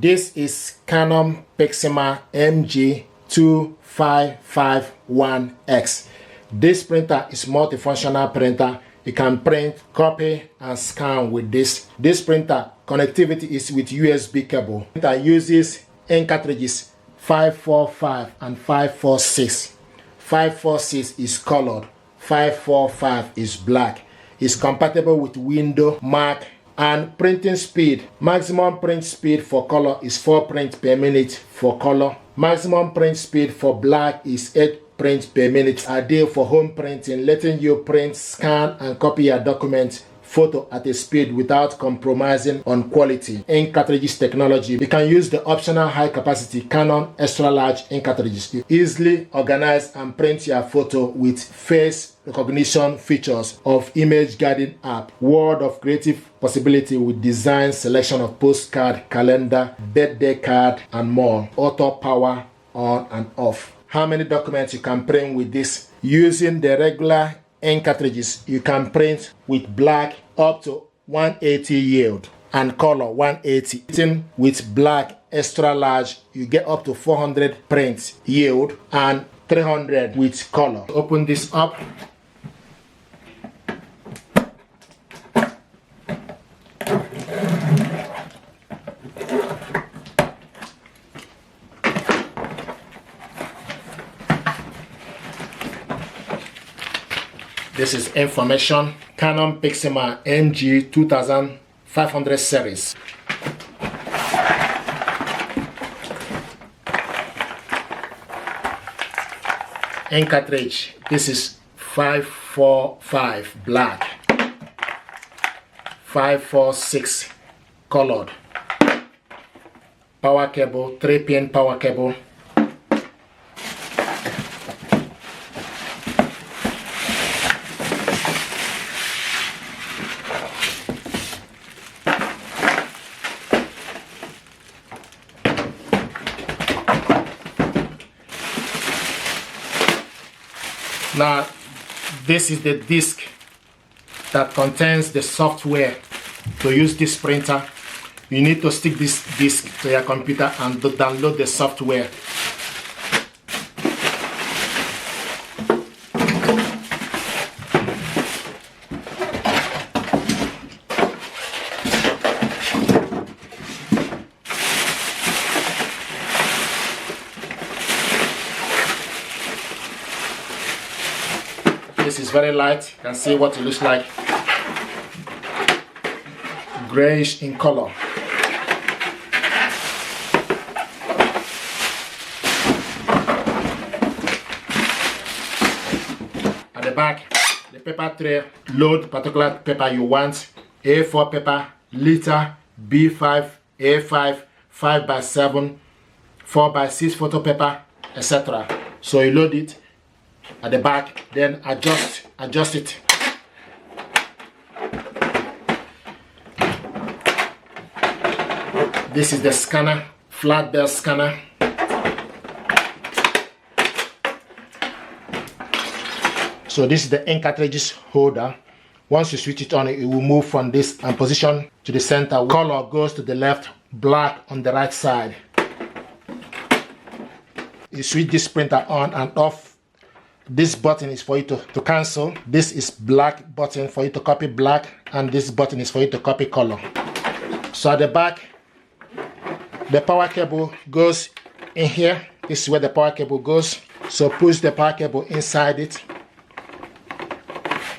This is Canon PIXMA MG2551S. This printer is multifunctional printer. You can print, copy, and scan with this. This printer connectivity is with USB cable. It uses ink cartridges 545 and 546. 546 is colored, 545 is black. It's compatible with Windows, Mac, and printing speed. Maximum print speed for color is 4 prints per minute for color. Maximum print speed for black is 8 prints per minute. Ideal for home printing, letting you print, scan, and copy your document photo at a speed without compromising on quality. Ink cartridges technology. You can use the optional high capacity Canon extra large ink cartridges. You easily organize and print your photo with face recognition features of image guiding app. World of creative possibility with design selection of postcard, calendar, birthday card, and more. Auto power on and off. How many documents you can print with this? Using the regular ink cartridges, you can print with black up to 180 yield and color 180. Printing with black extra large, you get up to 400 prints yield and 300 with color. Open this up. This is information, Canon PIXMA MG2500 series. Ink cartridge, this is 545 black, 546 colored. Power cable, 3-pin power cable. Now, this is the disk that contains the software to use this printer. You need to stick this disk to your computer and download the software. This is very light. You can see what it looks like. Grayish in color. At the back, the paper tray, load particular paper you want. A4 paper, liter, B5, A5, 5x7, 4x6 photo paper, etc. So you load it at the back, then adjust it. This is the scanner, flat belt scanner. So this is the ink cartridges holder. Once you switch it on, it will move from this and position to the center. Color goes to the left, black on the right side. You switch this printer on and off. This button is for you to cancel. This is black button for you to copy black, and this button is for you to copy color. So at the back, the power cable goes in here. This is where the power cable goes. So push the power cable inside it,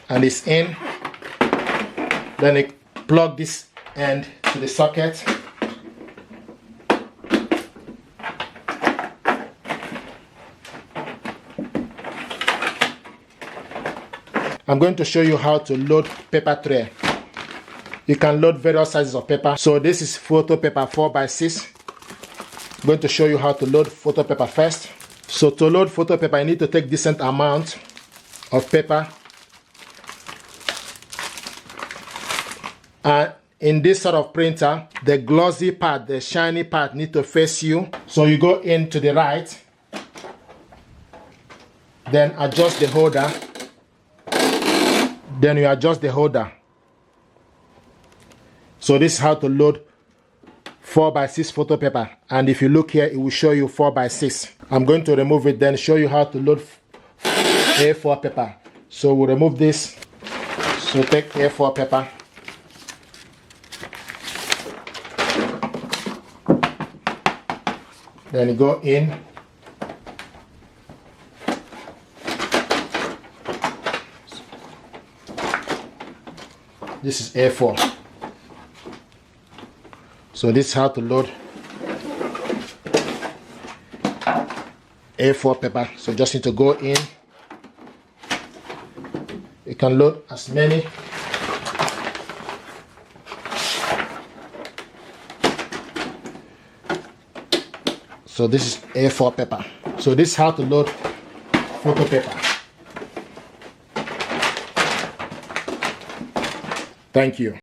and it's in. Then you plug this end to the socket. I'm going to show you how to load paper tray. You can load various sizes of paper. So this is photo paper 4x6. I'm going to show you how to load photo paper first. So to load photo paper, you need to take decent amount of paper. And in this sort of printer, the glossy part, the shiny part need to face you. So you go in to the right, then adjust the holder. Then you adjust the holder. So this is how to load 4x6 photo paper, and if you look here, it will show you 4x6. I'm going to remove it, then show you how to load A4 paper. So we'll remove this. So take A4 paper. Then go in. This is A4. So this is how to load A4 paper. So just need to go in. You can load as many. So this is A4 paper. So this is how to load photo paper. Thank you.